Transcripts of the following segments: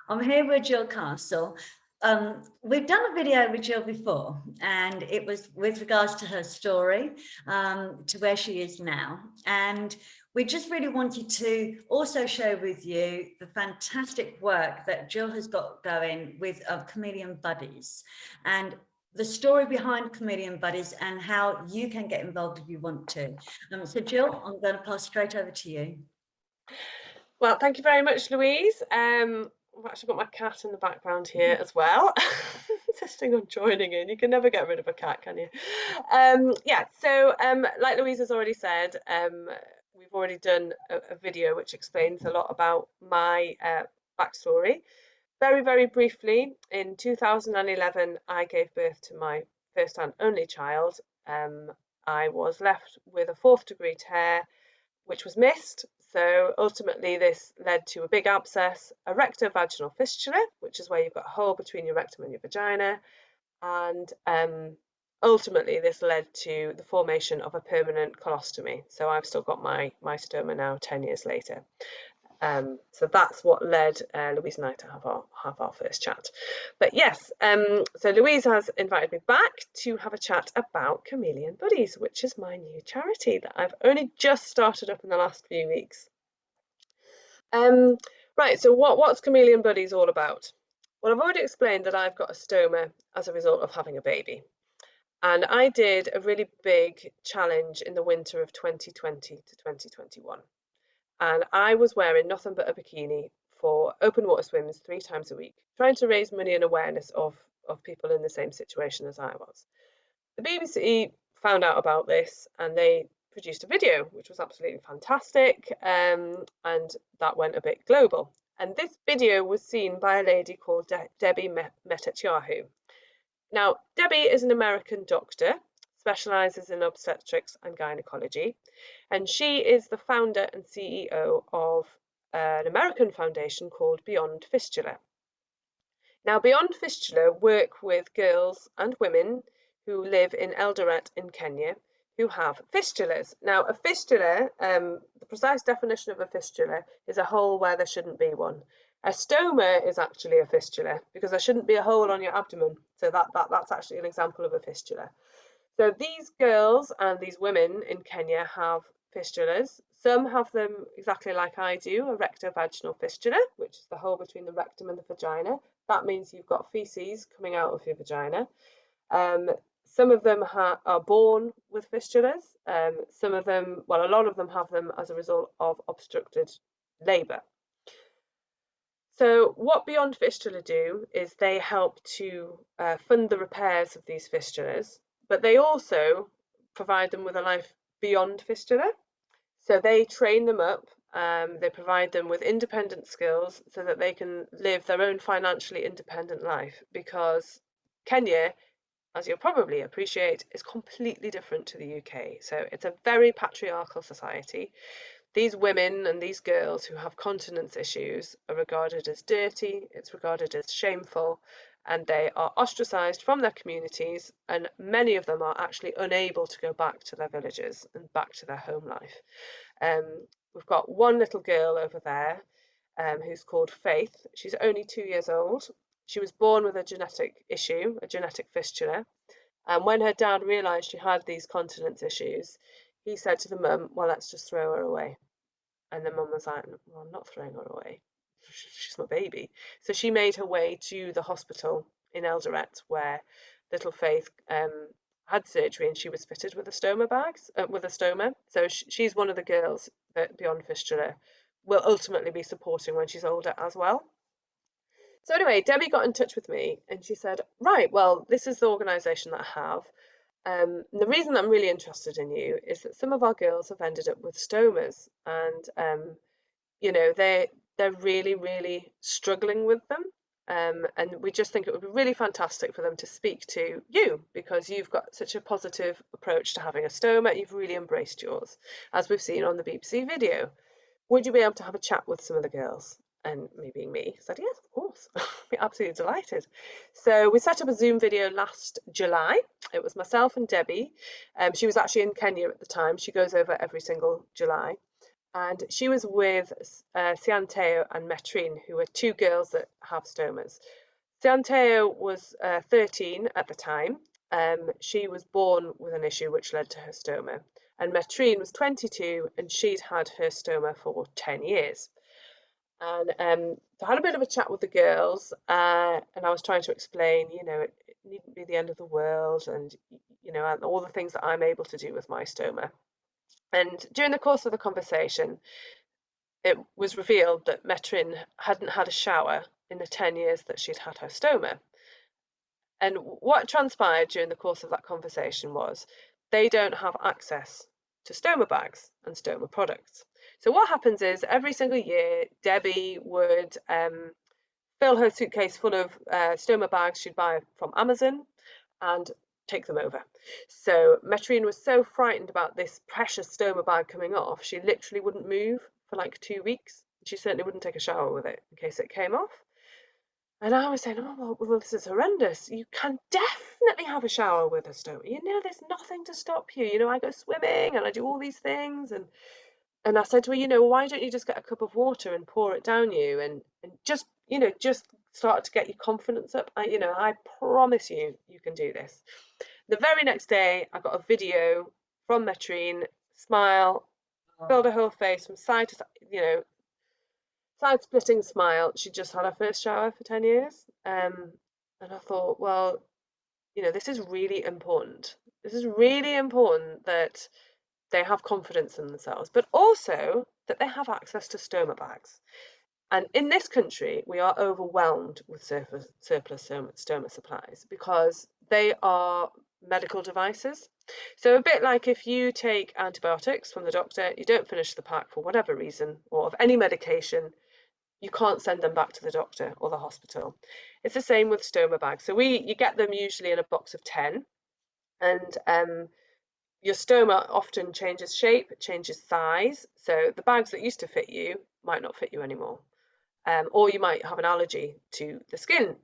I'm here with Gill Castle. We've done a video with Gill before, and it was with regards to her story, to where she is now. And we just really wanted to also share with you the fantastic work that Gill has got going with Chameleon Buddies, and the story behind Chameleon Buddies and how you can get involved if you want to. So Gill, I'm going to pass straight over to you. Well, thank you very much, Louise. I've actually got my cat in the background here as well, insisting on joining in. You can never get rid of a cat, can you? Yeah, so like Louise has already said, we've already done a video which explains a lot about my backstory. Very, very briefly, in 2011, I gave birth to my first and only child. I was left with a 4th degree tear, which was missed. So ultimately this led to a big abscess, a rectovaginal fistula, which is where you've got a hole between your rectum and your vagina. And ultimately this led to the formation of a permanent colostomy. So I've still got my stoma now 10 years later. So that's what led Louise and I to have our first chat. But yes, so Louise has invited me back to have a chat about Chameleon Buddies, which is my new charity that I've only just started up in the last few weeks. Right, so what's Chameleon Buddies all about? Well, I've already explained that I've got a stoma as a result of having a baby. And I did a really big challenge in the winter of 2020 to 2021. And I was wearing nothing but a bikini for open water swims 3 times a week, trying to raise money and awareness of people in the same situation as I was. The BBC found out about this and they produced a video, which was absolutely fantastic, and that went a bit global. And this video was seen by a lady called Debbie Metatyahu. Now, Debbie is an American doctor, specialises in obstetrics and gynecology, and she is the founder and CEO of an American foundation called Beyond Fistula. Now, Beyond Fistula work with girls and women who live in Eldoret in Kenya who have fistulas. Now, a fistula, the precise definition of a fistula is a hole where there shouldn't be one. A stoma is actually a fistula because there shouldn't be a hole on your abdomen. So that's actually an example of a fistula. So these girls and these women in Kenya have fistulas. Some have them exactly like I do, a rectovaginal fistula, which is the hole between the rectum and the vagina. That means you've got feces coming out of your vagina. Some of them are born with fistulas. Some of them, well, a lot of them have them as a result of obstructed labour. So what Beyond Fistula do is they help to fund the repairs of these fistulas, but they also provide them with a life beyond fistula. So they train them up, they provide them with independent skills so that they can live their own financially independent life, because Kenya, as you'll probably appreciate, is completely different to the UK. So it's a very patriarchal society. These women and these girls who have continence issues are regarded as dirty, it's regarded as shameful, and they are ostracised from their communities, and many of them are actually unable to go back to their villages and back to their home life. We've got one little girl over there who's called Faith. She's only 2 years old. She was born with a genetic issue, a genetic fistula. And when her dad realised she had these continence issues, he said to the mum, well, let's just throw her away. And the mum was like, well, I'm not throwing her away. She's my baby. So she made her way to the hospital in Eldoret where little Faith had surgery and she was fitted with a stoma bags, with a stoma. So she's one of the girls that Beyond Fistula will ultimately be supporting when she's older as well. So anyway, Debbie got in touch with me and she said, right, well, this is the organisation that I have. The reason I'm really interested in you is that some of our girls have ended up with stomas, and you know, they're really, really struggling with them. And we just think it would be really fantastic for them to speak to you, because you've got such a positive approach to having a stoma. You've really embraced yours, as we've seen on the BBC video. Would you be able to have a chat with some of the girls? And me being me, said, yes, of course. I'd be absolutely delighted. So we set up a Zoom video last July. It was myself and Debbie. She was actually in Kenya at the time. She goes over every single July. and she was with Sianteo and Metrine, who are two girls that have stomas. Sianteo was 13 at the time. She was born with an issue which led to her stoma. And Metrine was 22 and she'd had her stoma for 10 years. And so I had a bit of a chat with the girls, and I was trying to explain, it needn't be the end of the world, and all the things that I'm able to do with my stoma. And during the course of the conversation, it was revealed that Metrine hadn't had a shower in the 10 years that she'd had her stoma. And what transpired during the course of that conversation was they don't have access to stoma bags and stoma products. So what happens is every single year, Debbie would fill her suitcase full of stoma bags she'd buy from Amazon and take them over. So Metrine was so frightened about this precious stoma bag coming off, she literally wouldn't move for like 2 weeks. She certainly wouldn't take a shower with it in case it came off. And I was saying, oh, well, this is horrendous. You can definitely have a shower with a stoma. There's nothing to stop you. I go swimming and I do all these things. And I said to her, why don't you just get a cup of water and pour it down you and just, just start to get your confidence up. I promise you, you can do this. The very next day, I got a video from Metrine, smile, filled her whole face from side to side, side-splitting smile. She just had her first shower for 10 years. And I thought, well, this is really important. This is really important that they have confidence in themselves, but also that they have access to stoma bags. And in this country, we are overwhelmed with surplus stoma supplies because they are medical devices. So a bit like if you take antibiotics from the doctor, you don't finish the pack for whatever reason, or of any medication, you can't send them back to the doctor or the hospital. It's the same with stoma bags. So you get them usually in a box of 10, and your stoma often changes shape, it changes size. So the bags that used to fit you might not fit you anymore. Or you might have an allergy to the skin,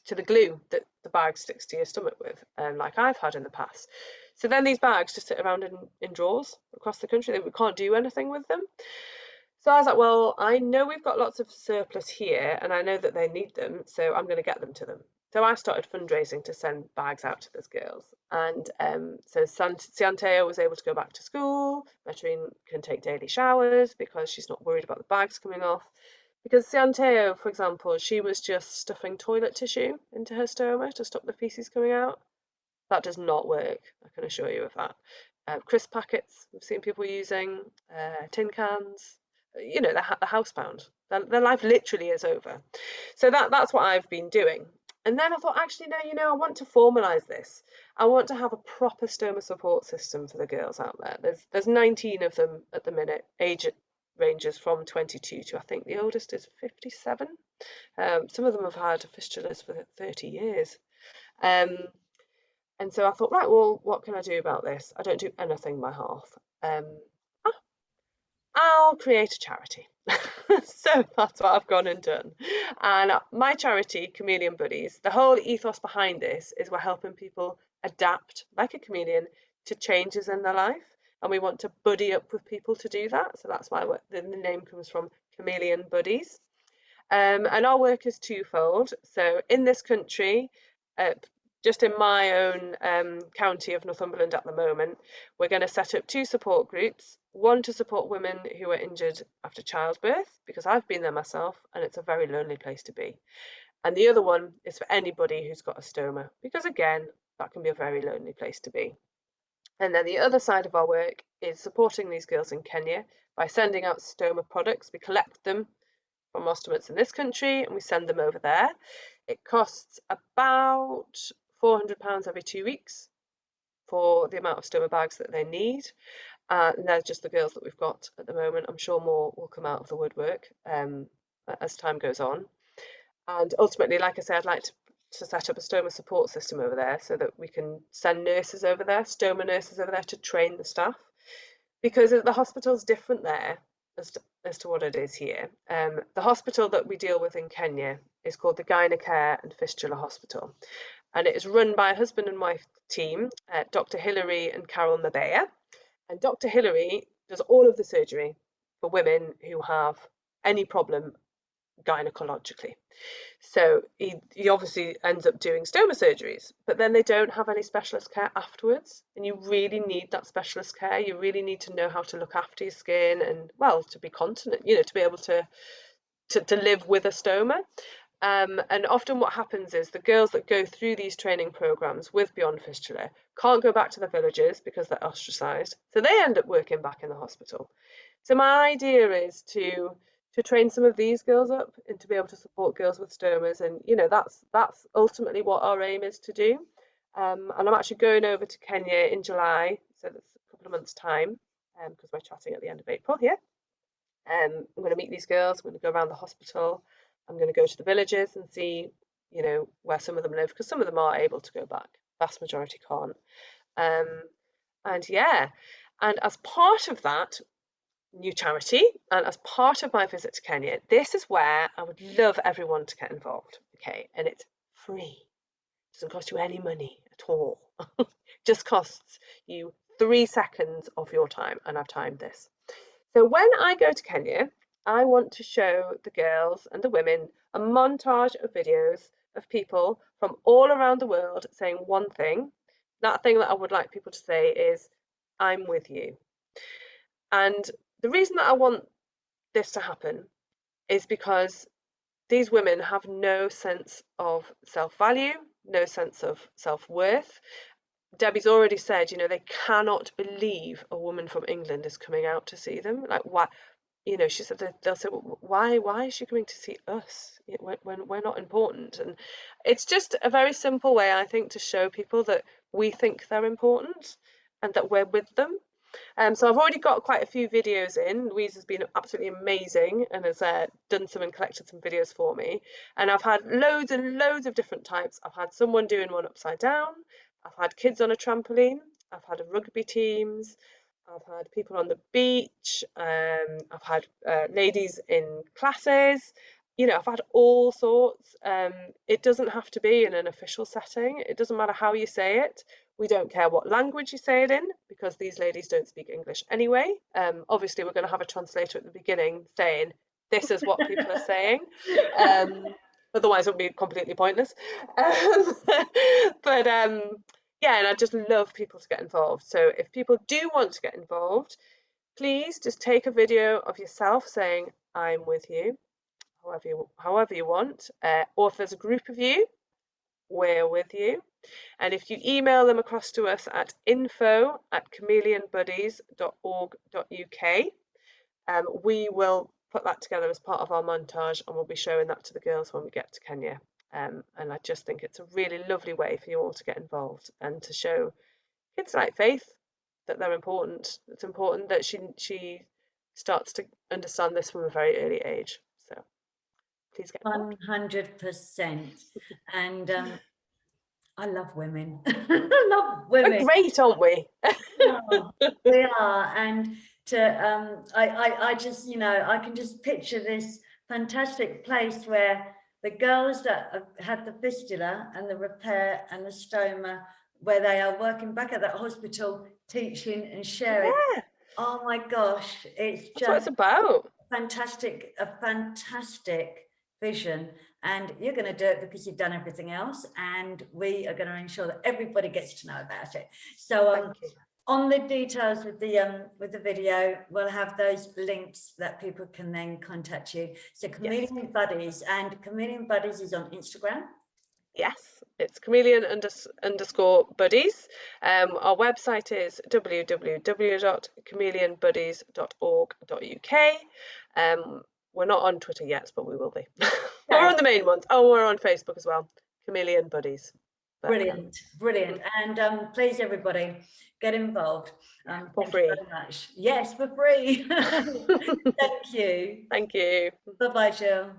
to the glue that the bag sticks to your stomach with, like I've had in the past. So then these bags just sit around in drawers across the country. We can't do anything with them. So I was like, well, I know we've got lots of surplus here and I know that they need them, so I'm going to get them to them. So I started fundraising to send bags out to those girls. And so Sianteo was able to go back to school. Metrine can take daily showers because she's not worried about the bags coming off. Because Sianteo, for example, she was just stuffing toilet tissue into her stoma to stop the feces coming out. That does not work, I can assure you of that. Crisp packets, we've seen people using, tin cans, they're housebound. Their life literally is over. So that's what I've been doing. And then I thought, actually, no, I want to formalise this. I want to have a proper stoma support system for the girls out there. There's 19 of them at the minute. Age ranges from 22 to I think the oldest is 57. Some of them have had fistulas for 30 years. And so I thought, right, well, what can I do about this? I don't do anything by half. I'll create a charity. So that's what I've gone and done. And my charity, Chameleon Buddies, the whole ethos behind this is we're helping people adapt like a chameleon to changes in their life. And we want to buddy up with people to do that. So that's why the name comes from Chameleon Buddies. And our work is twofold. So in this country, just in my own county of Northumberland at the moment, we're going to set up 2 support groups. One to support women who are injured after childbirth, because I've been there myself and it's a very lonely place to be. And the other one is for anybody who's got a stoma, because again, that can be a very lonely place to be. And then the other side of our work is supporting these girls in Kenya by sending out stoma products. We collect them from our stomates in this country and we send them over there. It costs about £400 every 2 weeks for the amount of stoma bags that they need. And they're just the girls that we've got at the moment. I'm sure more will come out of the woodwork as time goes on. And ultimately, like I said, I'd like to set up a stoma support system over there so that we can send nurses over there, stoma nurses over there, to train the staff. Because the hospital's different there as to what it is here. The hospital that we deal with in Kenya is called the Gynecare and Fistula Hospital. And it is run by a husband and wife team, Dr. Hilary and Carol Mabea. And Dr. Hilary does all of the surgery for women who have any problem gynecologically. So he obviously ends up doing stoma surgeries, but then they don't have any specialist care afterwards. And you really need that specialist care. You really need to know how to look after your skin and, well, to be continent, you know, to be able to live with a stoma. And often what happens is the girls that go through these training programs with Beyond Fistula can't go back to their villages because they're ostracized. So they end up working back in the hospital. So my idea is to train some of these girls up and to be able to support girls with stomas. And, you know, that's ultimately what our aim is to do. And I'm actually going over to Kenya in July, so that's a couple of months' time, because we're chatting at the end of April here. I'm going to meet these girls. I'm going to go around the hospital. I'm going to go to the villages and see, you know, where some of them live, because some of them are able to go back. Vast majority can't. And yeah, and as part of that new charity, and as part of my visit to Kenya, this is where I would love everyone to get involved. Okay, and it's free. It doesn't cost you any money at all. It just costs you 3 seconds of your time, and I've timed this. So when I go to Kenya, I want to show the girls and the women a montage of videos of people from all around the world saying one thing. That thing that I would like people to say is, I'm with you. And the reason that I want this to happen is because these women have no sense of self-value, no sense of self-worth. Debbie's already said, you know, they cannot believe a woman from England is coming out to see them. Like, why? You know, she said they'll say, well, why is she coming to see us when we're not important? And it's just a very simple way, I think, to show people that we think they're important and that we're with them. So I've already got quite a few videos in. Louise has been absolutely amazing and has done some and collected some videos for me. And I've had loads and loads of different types. I've had someone doing one upside down. I've had kids on a trampoline. I've had rugby teams. I've had people on the beach. I've had ladies in classes. You know, I've had all sorts. It doesn't have to be in an official setting. It doesn't matter how you say it. We don't care what language you say it in, because these ladies don't speak English anyway. Obviously, we're going to have a translator at the beginning saying, this is what people are saying. Otherwise, it would be completely pointless. But yeah, and I just love people to get involved. So if people do want to get involved, please just take a video of yourself saying, I'm with you, however you want. Or if there's a group of you, we're with you. And if you email them across to us at info@chameleonbuddies.org.uk, we will put that together as part of our montage, and we'll be showing that to the girls when we get to Kenya. And I just think it's a really lovely way for you all to get involved and to show kids like Faith that they're important. It's important that she starts to understand this from a very early age. So please get involved. 100%. And I love women. I love women. We're great, aren't we? Oh, we are. And to I just, you know, I can just picture this fantastic place where the girls that have had the fistula and the repair and the stoma, where they are working back at that hospital, teaching and sharing. Yeah. Oh my gosh, it's That's what it's just about. fantastic, a fantastic vision. And you're going to do it because you've done everything else, and we are going to ensure that everybody gets to know about it. So on the details with the video, we'll have those links that people can then contact you. So Chameleon Buddies, and Chameleon Buddies is on Instagram. Yes, it's chameleon_buddies. Our website is www.chameleonbuddies.org.uk. We're not on Twitter yet, but we will be. We're on the main ones. Oh, we're on Facebook as well. Chameleon Buddies. Brilliant, brilliant. And please, everybody, get involved. For thank free. you very much. Yes, for free. Thank you. Thank you. Bye-bye, Jill.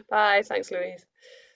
Bye. Thanks, Louise.